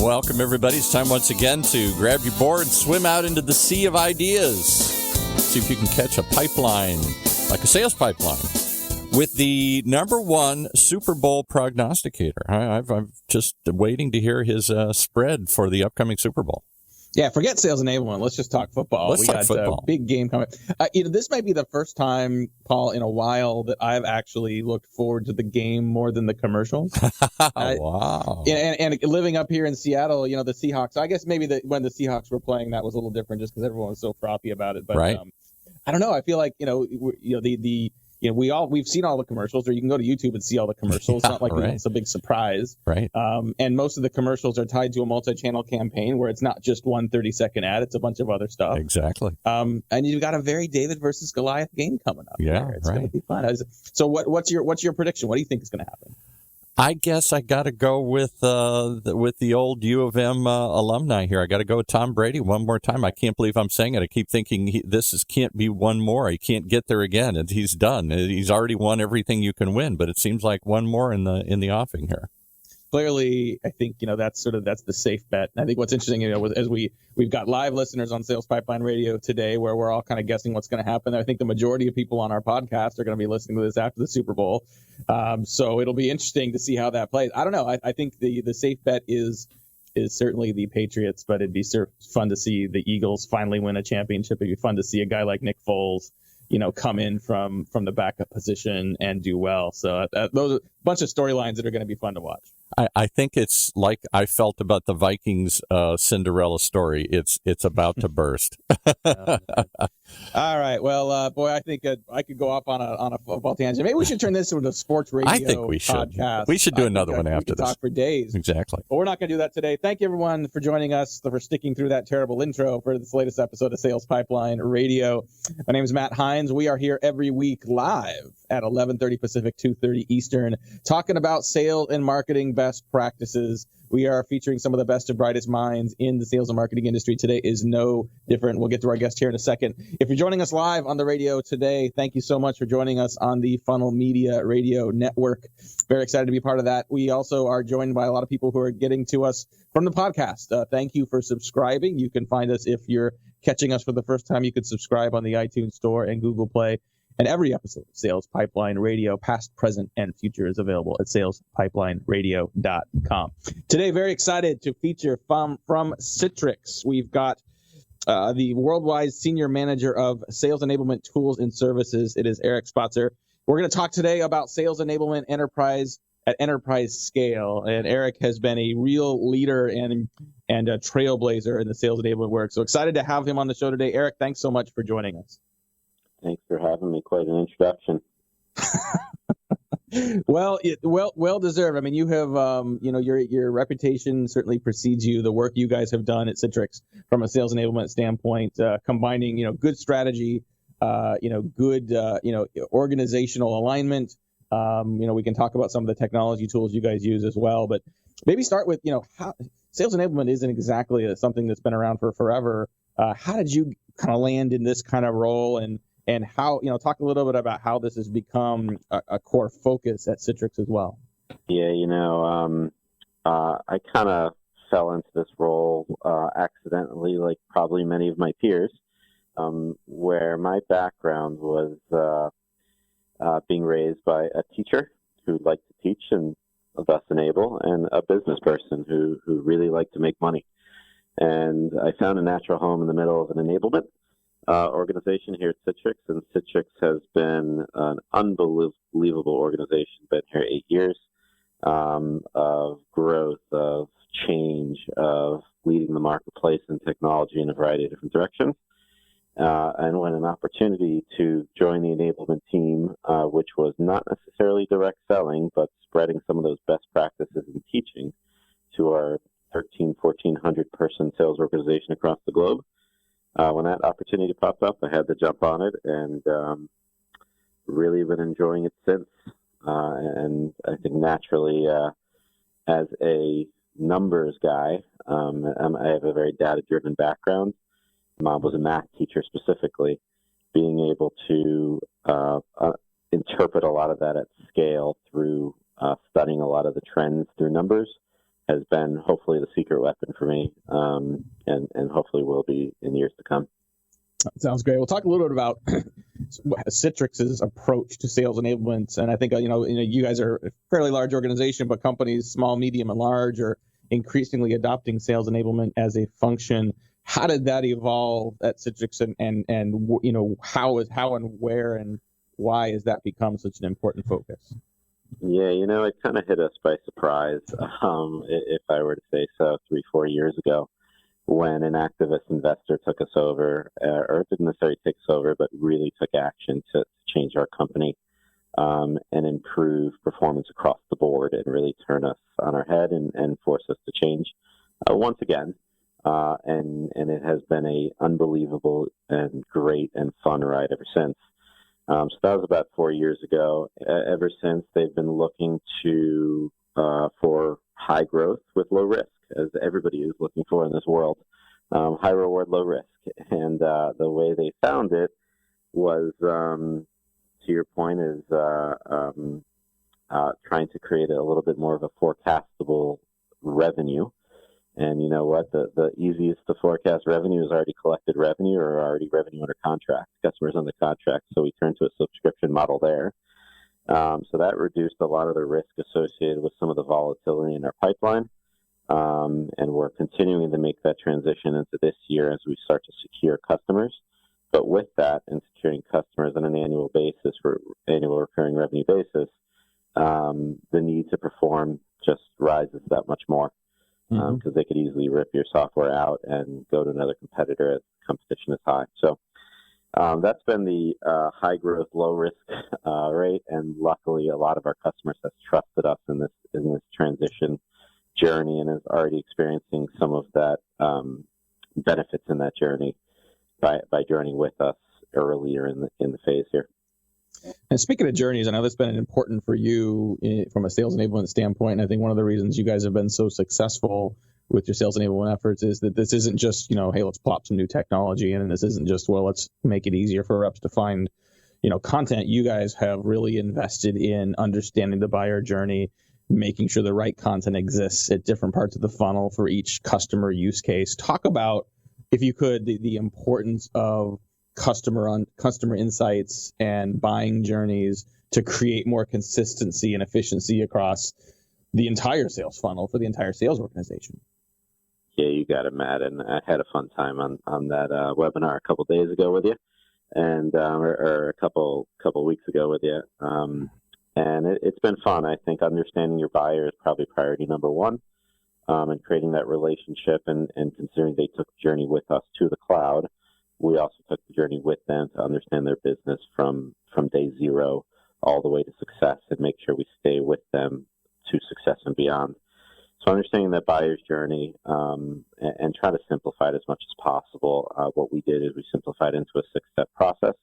Welcome, everybody. It's time once again to grab your board, swim out into the sea of ideas. See if you can catch a pipeline, like a sales pipeline, with the number one Super Bowl prognosticator. I'm just waiting to hear his spread for the upcoming Super Bowl. Yeah, forget sales enablement. Let's just talk football. We got football. A big game coming. This might be the first time, Paul, in a while that I've actually looked forward to the game more than the commercials. Wow. And living up here in Seattle, the Seahawks. I guess maybe when the Seahawks were playing, that was a little different, just because everyone was so frothy about it. But right. I don't know. I feel like we've seen all the commercials, or you can go to YouTube and see all the commercials. It's not like it's a big surprise. Right. And most of the commercials are tied to a multi-channel campaign where it's not just one 30-second ad. It's a bunch of other stuff. Exactly. And you've got a very David versus Goliath game coming up. Yeah, It's going to be fun. So what's your prediction? What do you think is going to happen? I guess I got to go with the old U of M alumni here. I got to go with Tom Brady one more time. I can't believe I'm saying it. I keep thinking can't be one more. He can't get there again, and he's done. He's already won everything you can win, but it seems like one more in the offing here. Clearly, I think that's the safe bet. And I think what's interesting, as we've got live listeners on Sales Pipeline Radio today, where we're all kind of guessing what's going to happen. I think the majority of people on our podcast are going to be listening to this after the Super Bowl, so it'll be interesting to see how that plays. I don't know. I think the safe bet is certainly the Patriots, but it'd be fun to see the Eagles finally win a championship. It'd be fun to see a guy like Nick Foles, come in from the backup position and do well. So those are a bunch of storylines that are going to be fun to watch. I think it's like I felt about the Vikings Cinderella story. It's about to burst. All right. Well, boy, I think I could go off on a football tangent. Maybe we should turn this into a sports radio podcast. I think we should. We should do another one after this. Talk for days. Exactly. But we're not going to do that today. Thank you, everyone, for joining us, for sticking through that terrible intro for this latest episode of Sales Pipeline Radio. My name is Matt Hines. We are here every week live at 11:30 Pacific, 2:30 Eastern, talking about sales and marketing best practices. We are featuring some of the best and brightest minds in the sales and marketing industry. Today is no different. We'll get to our guest here in a second. If you're joining us live on the radio today, thank you so much for joining us on the Funnel Media Radio Network. Very excited to be part of that. We also are joined by a lot of people who are getting to us from the podcast. Thank you for subscribing. You can find us, if you're catching us for the first time, you could subscribe on the iTunes Store and Google Play. And every episode of Sales Pipeline Radio, past, present, and future, is available at salespipelineradio.com. Today, very excited to feature from Citrix. We've got the worldwide senior manager of Sales Enablement Tools and Services. It is Eric Spatzer. We're going to talk today about sales enablement enterprise at enterprise scale. And Eric has been a real leader and a trailblazer in the sales enablement work. So excited to have him on the show today. Eric, thanks so much for joining us. Thanks for having me. Quite an introduction. Well deserved. I mean, you have, your reputation certainly precedes you. The work you guys have done at Citrix from a sales enablement standpoint, combining, good strategy, good, organizational alignment. We can talk about some of the technology tools you guys use as well, but maybe start with, how sales enablement isn't exactly something that's been around for forever. How did you kind of land in this kind of role, and how, talk a little bit about how this has become a core focus at Citrix as well. Yeah, I kind of fell into this role accidentally, like probably many of my peers, where my background was being raised by a teacher who liked to teach and thus enable, and a business person who really liked to make money. And I found a natural home in the middle of an enablement organization here at Citrix, and Citrix has been an unbelievable organization. Been here 8 years of growth, of change, of leading the marketplace and technology in a variety of different directions. And when an opportunity to join the enablement team, which was not necessarily direct selling, but spreading some of those best practices in teaching to our 1,400 person sales organization across the globe. When that opportunity popped up, I had to jump on it, and really been enjoying it since. And I think naturally, as a numbers guy, I have a very data-driven background. Mom was a math teacher specifically. Being able to interpret a lot of that at scale through studying a lot of the trends through numbers has been hopefully the secret weapon for me, and hopefully will be in years to come. Sounds great. We'll talk a little bit about Citrix's approach to sales enablement. And I think, you guys are a fairly large organization, but companies, small, medium, and large, are increasingly adopting sales enablement as a function. How did that evolve at Citrix, and how and where and why has that become such an important focus? Yeah, it kind of hit us by surprise, if I were to say so, 3-4 years ago, when an activist investor took us over, or didn't necessarily take us over, but really took action to change our company and improve performance across the board and really turn us on our head and force us to change once again. And it has been a unbelievable and great and fun ride ever since. So that was about 4 years ago. Ever since, they've been looking for high growth with low risk, as everybody is looking for in this world. High reward, low risk. And the way they found it was, to your point, is trying to create a little bit more of a forecastable revenue. And you know what? The easiest to forecast revenue is already collected revenue or already revenue under contract, customers under contract. So we turned to a subscription model there. So that reduced a lot of the risk associated with some of the volatility in our pipeline. And we're continuing to make that transition into this year as we start to secure customers. But with that, and securing customers on an annual basis, for annual recurring revenue basis, the need to perform just rises that much more. Because they could easily rip your software out and go to another competitor as competition is high. So that's been the high growth, low risk rate, and luckily a lot of our customers have trusted us in this transition journey and is already experiencing some of that benefits in that journey by journeying with us earlier in the phase here. And speaking of journeys, I know that's been important for you from a sales enablement standpoint. And I think one of the reasons you guys have been so successful with your sales enablement efforts is that this isn't just, hey, let's plop some new technology in, and this isn't just, well, let's make it easier for reps to find, content. You guys have really invested in understanding the buyer journey, making sure the right content exists at different parts of the funnel for each customer use case. Talk about, if you could, the importance of customer insights and buying journeys to create more consistency and efficiency across the entire sales funnel for the entire sales organization. Yeah, you got it, Matt. And I had a fun time on that webinar a couple days ago with you, and or a couple weeks ago with you. And it's been fun. I think understanding your buyer is probably priority number one, and creating that relationship and considering they took the journey with us to the cloud. We also took the journey with them to understand their business from day zero all the way to success and make sure we stay with them to success and beyond. So understanding that buyer's journey and try to simplify it as much as possible. What we did is we simplified into a 6-step process,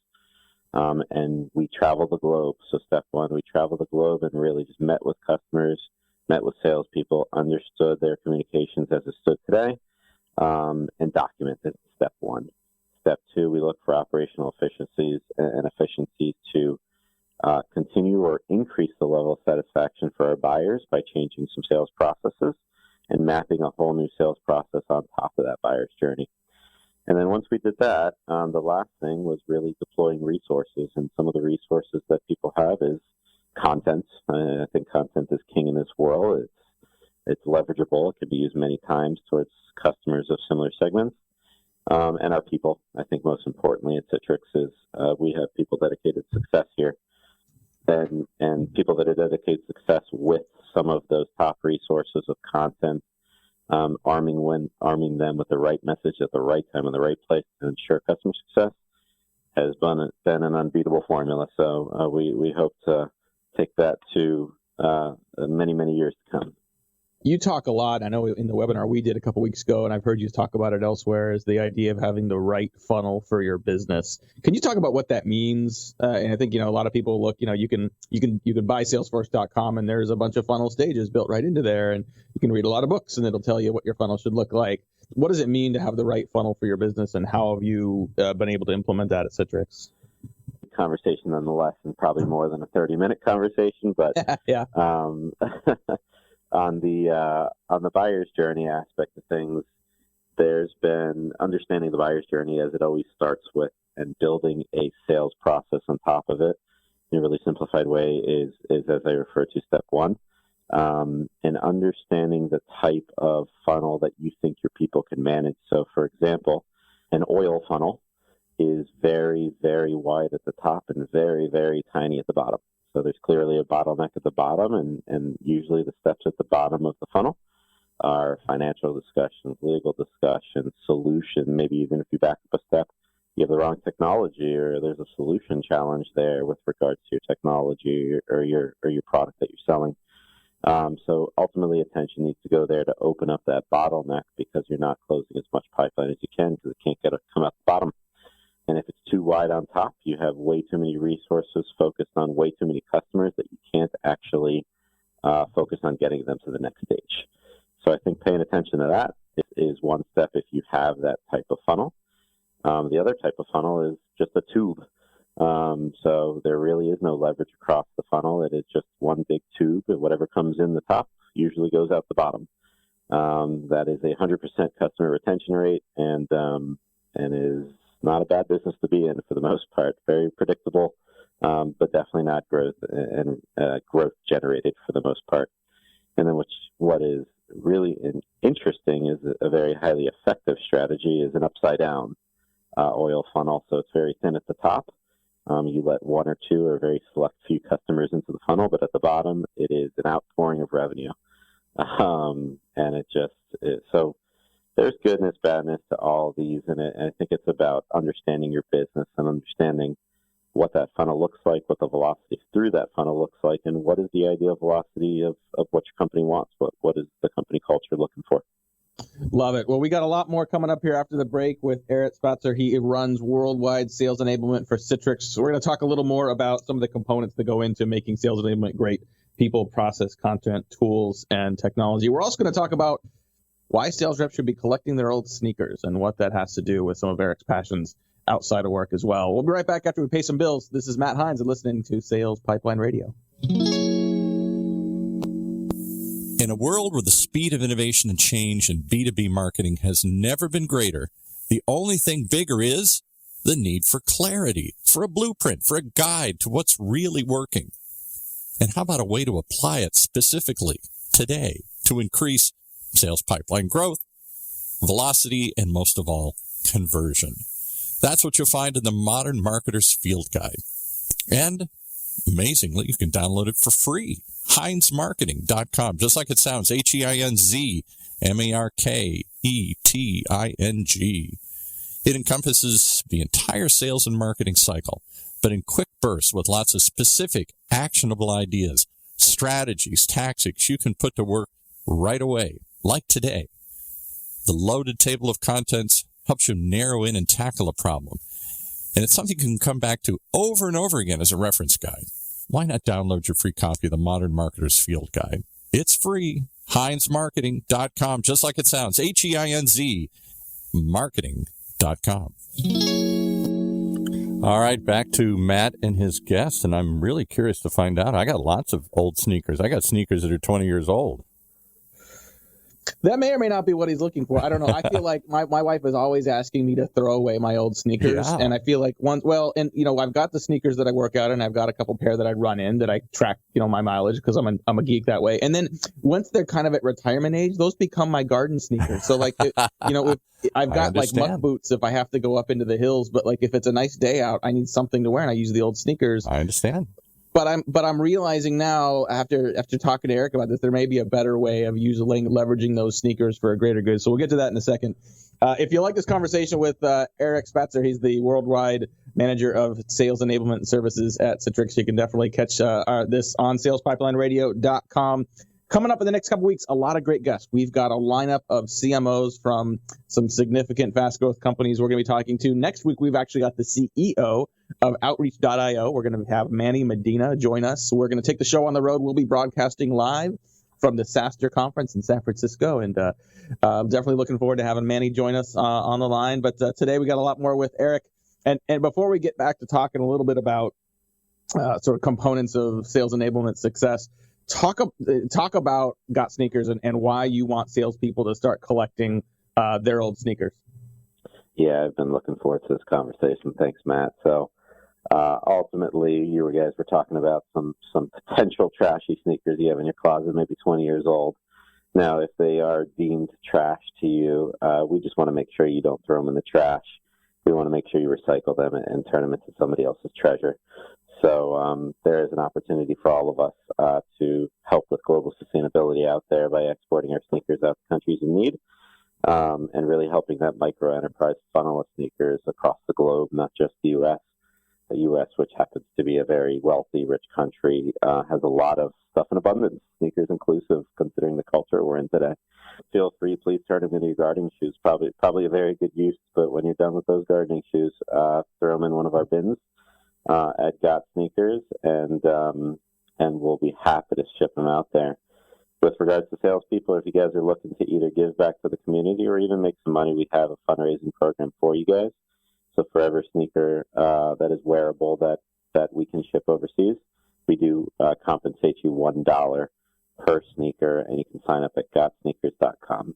and we traveled the globe. So step one, we traveled the globe and really just met with customers, met with salespeople, understood their communications as it stood today, and documented step one. Step two, we look for operational efficiencies to continue or increase the level of satisfaction for our buyers by changing some sales processes and mapping a whole new sales process on top of that buyer's journey. And then once we did that, the last thing was really deploying resources. And some of the resources that people have is content. I think content is king in this world. It's leverageable. It can be used many times towards customers of similar segments. And our people, I think most importantly at Citrix, is we have people dedicated to success here, and people that are dedicated to success with some of those top resources of content, arming them with the right message at the right time in the right place to ensure customer success has been an unbeatable formula. So we hope to take that to many, many years to come. You talk a lot, I know in the webinar we did a couple weeks ago, and I've heard you talk about it elsewhere, is the idea of having the right funnel for your business. Can you talk about what that means? And I think, a lot of people look, you can buy Salesforce.com, and there's a bunch of funnel stages built right into there, and you can read a lot of books, and it'll tell you what your funnel should look like. What does it mean to have the right funnel for your business, and how have you been able to implement that at Citrix? Conversation nonetheless, and probably more than a 30-minute conversation, but yeah. on the buyer's journey aspect of things, there's been understanding the buyer's journey as it always starts with, and building a sales process on top of it in a really simplified way is as I refer to, step one. And understanding the type of funnel that you think your people can manage. So, for example, an oil funnel is very, very wide at the top and very, very tiny at the bottom. So there's clearly a bottleneck at the bottom, and usually the steps at the bottom of the funnel are financial discussions, legal discussions, solution. Maybe even if you back up a step, you have the wrong technology, or there's a solution challenge there with regards to your technology or your product that you're selling. So ultimately, attention needs to go there to open up that bottleneck, because you're not closing as much pipeline as you can because it can't come out the bottom. And if it's too wide on top, you have way too many resources focused on way too many customers that you can't actually focus on getting them to the next stage. So I think paying attention to that is one step if you have that type of funnel. The other type of funnel is just a tube. So there really is no leverage across the funnel. It is just one big tube, and whatever comes in the top usually goes out the bottom. That is 100% customer retention rate, and is not a bad business to be in for the most part. Very predictable, but definitely not growth generated for the most part. And then what is really interesting is a very highly effective strategy is an upside down oil funnel. So it's very thin at the top. You let one or two or very select few customers into the funnel, but at the bottom, it is an outpouring of revenue. And so there's goodness, badness to all these. And I think it's about understanding your business and understanding what that funnel looks like, what the velocity through that funnel looks like, and what is the ideal velocity of what your company wants. What is the company culture looking for? Love it. Well, we got a lot more coming up here after the break with Eric Spatzer. He runs worldwide sales enablement for Citrix. So we're going to talk a little more about some of the components that go into making sales enablement great: people, process, content, tools, and technology. We're also going to talk about why sales reps should be collecting their old sneakers and what that has to do with some of Eric's passions outside of work as well. We'll be right back after we pay some bills. This is Matt Hines, and listening to Sales Pipeline Radio. In a world where the speed of innovation and change in B2B marketing has never been greater, the only thing bigger is the need for clarity, for a blueprint, for a guide to what's really working. And how about a way to apply it specifically today to increase sales pipeline growth, velocity, and most of all, conversion? That's what you'll find in the Modern Marketer's Field Guide. And amazingly, you can download it for free. HeinzMarketing.com, just like it sounds, HeinzMarketing. It encompasses the entire sales and marketing cycle, but in quick bursts with lots of specific, actionable ideas, strategies, tactics you can put to work right away, like today. The loaded table of contents helps you narrow in and tackle a problem. And it's something you can come back to over and over again as a reference guide. Why not download your free copy of the Modern Marketer's Field Guide? It's free. HeinzMarketing.com, just like it sounds. HEINZ Marketing.com. All right, back to Matt and his guest, and I'm really curious to find out. I got lots of old sneakers. I got sneakers that are 20 years old. That may or may not be what he's looking for. I don't know. I feel like my wife is always asking me to throw away my old sneakers. Yeah. And I feel like I've got the sneakers that I work out in. I've got a couple pair that I run in that I track, my mileage because I'm a geek that way. And then once they're kind of at retirement age, those become my garden sneakers. So like, I've got like muck boots if I have to go up into the hills, but like if it's a nice day out, I need something to wear and I use the old sneakers. I understand. But I'm realizing now after talking to Eric about this, there may be a better way of leveraging those sneakers for a greater good. So we'll get to that in a second. If you like this conversation with Eric Spatzer, he's the worldwide manager of Sales Enablement Services at Citrix. You can definitely catch this on SalesPipelineRadio.com. Coming up in the next couple weeks, a lot of great guests. We've got a lineup of CMOs from some significant fast growth companies we're going to be talking to. Next week, we've actually got the CEO of Outreach.io. We're going to have Manny Medina join us. We're going to take the show on the road. We'll be broadcasting live from the SaaStr conference in San Francisco. And I'm definitely looking forward to having Manny join us on the line. But today we got a lot more with Eric. And before we get back to talking a little bit about sort of components of sales enablement success, talk about Got Sneakers and why you want salespeople to start collecting their old sneakers. Yeah, I've been looking forward to this conversation. Thanks, Matt. So ultimately, you guys were talking about some potential trashy sneakers you have in your closet, maybe 20 years old. Now, if they are deemed trash to you, we just want to make sure you don't throw them in the trash. We want to make sure you recycle them and turn them into somebody else's treasure. So there is an opportunity for all of us to help with global sustainability out there by exporting our sneakers out to countries in need, and really helping that micro enterprise funnel of sneakers across the globe, not just the U.S. The U.S., which happens to be a very wealthy, rich country, has a lot of stuff in abundance, sneakers inclusive, considering the culture we're in today. Feel free, please turn them into your gardening shoes. Probably a very good use, but when you're done with those gardening shoes, throw them in one of our bins at Got Sneakers, and we'll be happy to ship them out there. With regards to salespeople, if you guys are looking to either give back to the community or even make some money, we have a fundraising program for you guys. So for every sneaker that is wearable that we can ship overseas, we do compensate you $1 per sneaker, and you can sign up at gotsneakers.com.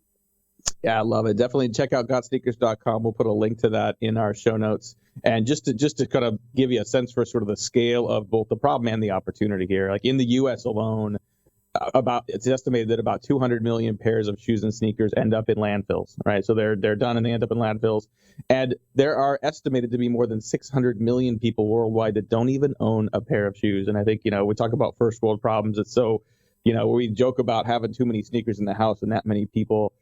Yeah, I love it. Definitely check out gotsneakers.com. We'll put a link to that in our show notes. And just to kind of give you a sense for sort of the scale of both the problem and the opportunity here, like in the U.S. alone, it's estimated that about 200 million pairs of shoes and sneakers end up in landfills, right? So they're done and they end up in landfills. And there are estimated to be more than 600 million people worldwide that don't even own a pair of shoes. And I think, we talk about first world problems. It's so, we joke about having too many sneakers in the house and that many people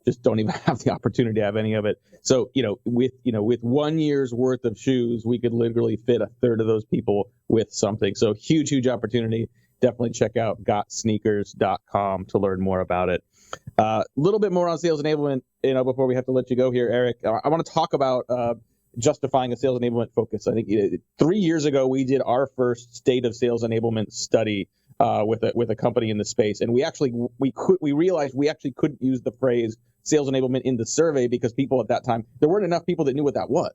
just don't even have the opportunity to have any of it. So, with 1 year's worth of shoes, we could literally fit a third of those people with something. So huge opportunity. Definitely check out gotsneakers.com to learn more about it. A little bit more on sales enablement, before we have to let you go here, Eric. I want to talk about justifying a sales enablement focus. I think 3 years ago we did our first state of sales enablement study with a company in the space, and we realized we actually couldn't use the phrase sales enablement in the survey because people at that time, there weren't enough people that knew what that was.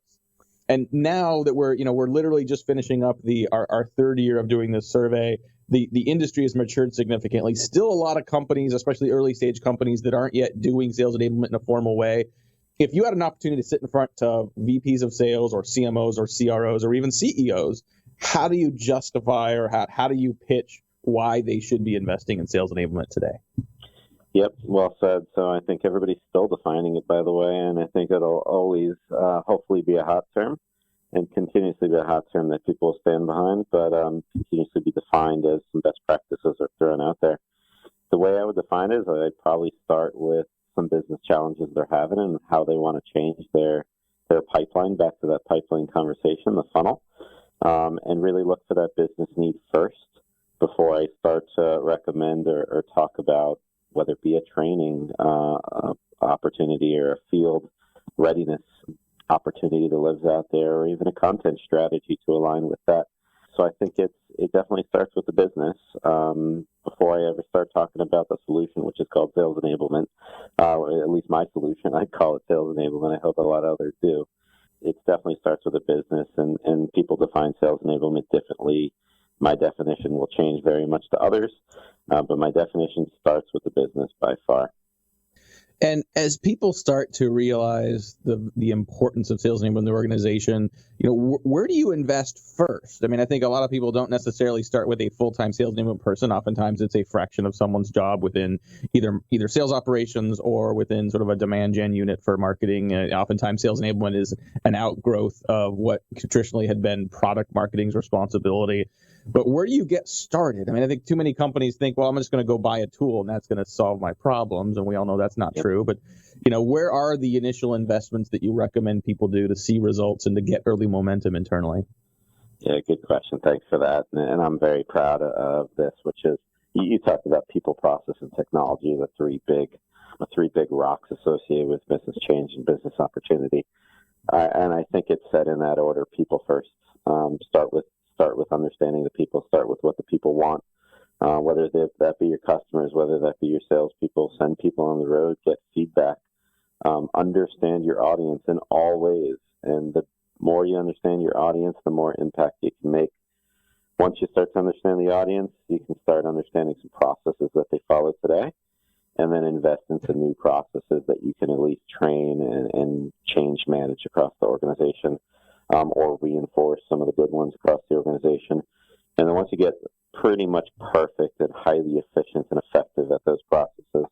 And now that we're literally just finishing up our third year of doing this survey, the industry has matured significantly. Still a lot of companies, especially early stage companies, that aren't yet doing sales enablement in a formal way. If you had an opportunity to sit in front of VPs of sales or CMOs or CROs or even CEOs, how do you justify or how do you pitch why they should be investing in sales enablement today? Yep, well said. So I think everybody's still defining it, by the way, and I think it'll always hopefully be a hot term and continuously be a hot term that people will stand behind, but continuously be defined as some best practices are thrown out there. The way I would define it is I'd probably start with some business challenges they're having and how they want to change their pipeline, back to that pipeline conversation, the funnel, and really look for that business need first before I start to recommend or talk about whether it be a training opportunity or a field readiness opportunity that lives out there, or even a content strategy to align with that. So I think it definitely starts with the business before I ever start talking about the solution, which is called sales enablement, or at least my solution. I call it sales enablement. I hope a lot of others do. It definitely starts with a business, and people define sales enablement differently. My definition will change very much to others, but my definition starts with the business by far. And as people start to realize the importance of sales enablement in the organization, where do you invest first? I mean, I think a lot of people don't necessarily start with a full-time sales enablement person. Oftentimes it's a fraction of someone's job within either sales operations or within sort of a demand gen unit for marketing. Oftentimes sales enablement is an outgrowth of what traditionally had been product marketing's responsibility. But where do you get started? I mean, I think too many companies think, well, I'm just going to go buy a tool and that's going to solve my problems. And we all know that's not true. But, where are the initial investments that you recommend people do to see results and to get early momentum internally? Yeah, good question. Thanks for that. And I'm very proud of this, which is you talked about people, process, and technology, the three big rocks associated with business change and business opportunity. And I think it's set in that order. People first. Start with understanding the people. Start with what the people want. Whether that be your customers, whether that be your salespeople, send people on the road, get feedback. Understand your audience in all ways. And the more you understand your audience, the more impact you can make. once you start to understand the audience, you can start understanding some processes that they follow today, and then invest into new processes that you can at least train and change manage across the organization, or reinforce some of the good ones across the organization. And then once you get pretty much perfect and highly efficient and effective at those processes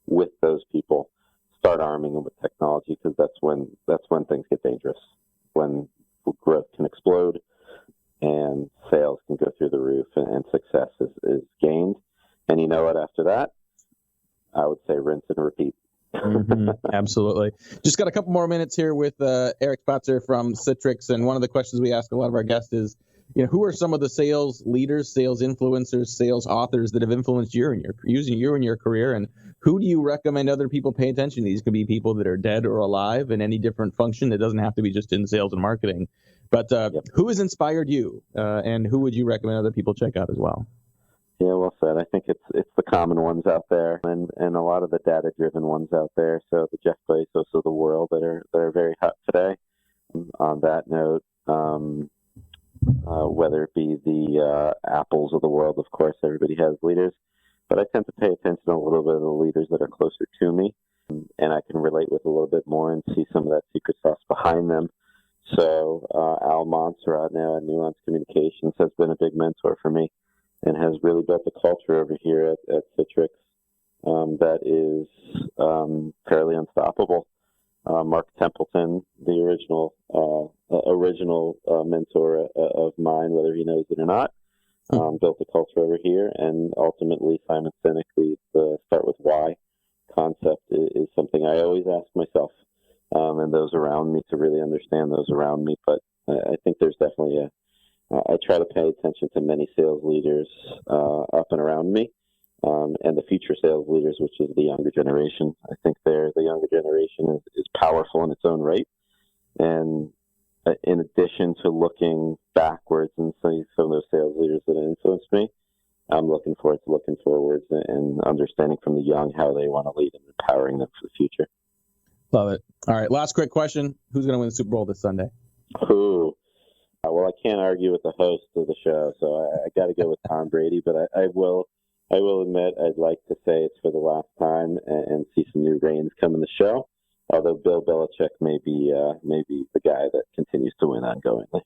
with those people, start arming them with technology, because that's when things get dangerous, when growth can explode and sales can go through the roof and success is gained. And you know what, after that, I would say rinse and repeat. Absolutely. Just got a couple more minutes here with Eric Spatzer from Citrix. And one of the questions we ask a lot of our guests is, who are some of the sales leaders, sales influencers, sales authors that have influenced you in your career? And who do you recommend other people pay attention to? These could be people that are dead or alive in any different function. It doesn't have to be just in sales and marketing. But who has inspired you, and who would you recommend other people check out as well? Yeah, well said. I think it's the common ones out there, and a lot of the data-driven ones out there. So the Jeff Bezos of the world that are very hot today. On that note, whether it be the Apples of the world, of course, everybody has leaders, but I tend to pay attention a little bit to the leaders that are closer to me, and I can relate with a little bit more and see some of that secret sauce behind them. So Al Montserrat now at Nuance Communications has been a big mentor for me and has really built a culture over here at Citrix that is fairly unstoppable. Mark Templeton, the original mentor of mine, whether he knows it or not, built a culture over here. And ultimately, Simon Sinek, the Start With Why concept is something I always ask myself and those around me to really understand those around me. But I think there's definitely I try to pay attention to many sales leaders up and around me, and the future sales leaders, which is the younger generation. I think the younger generation is powerful in its own right. And in addition to looking backwards and seeing some of those sales leaders that influenced me, I'm looking forward to looking forwards and understanding from the young how they want to lead and empowering them for the future. Love it. All right, last quick question. Who's going to win the Super Bowl this Sunday? Who? Well, I can't argue with the host of the show, so I got to go with Tom Brady, but I will admit I'd like to say it's for the last time and see some new reigns come in the show, although Bill Belichick may be the guy that continues to win ongoingly.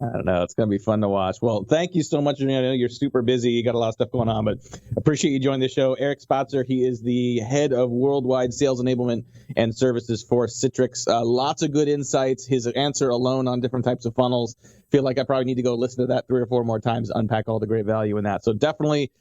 I don't know. It's going to be fun to watch. Well, thank you so much. I know you're super busy. You got a lot of stuff going on, but appreciate you joining the show. Eric Spatzer, he is the head of worldwide sales enablement and services for Citrix. Lots of good insights. His answer alone on different types of funnels. Feel like I probably need to go listen to that 3 or 4 more times, unpack all the great value in that. So definitely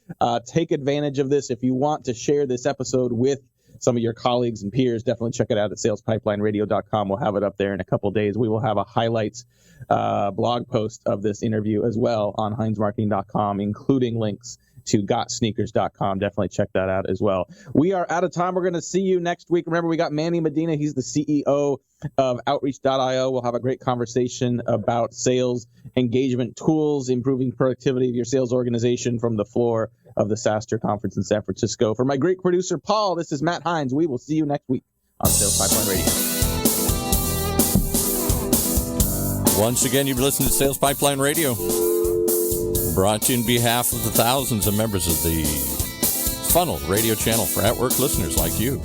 take advantage of this. If you want to share this episode with some of your colleagues and peers, definitely check it out at salespipelineradio.com. We'll have it up there in a couple of days. We will have a highlights blog post of this interview as well on HeinzMarketing.com, including links to gotsneakers.com. Definitely check that out as well. We are out of time. We're going to see you next week. Remember, we got Manny Medina. He's the CEO of Outreach.io. We'll have a great conversation about sales engagement tools, improving productivity of your sales organization from the floor of the SaaStr conference in San Francisco. For my great producer, Paul, this is Matt Hines. We will see you next week on Sales Pipeline Radio. Once again, you've listened to Sales Pipeline Radio, brought to you on behalf of the thousands of members of the Funnel radio channel for at-work listeners like you.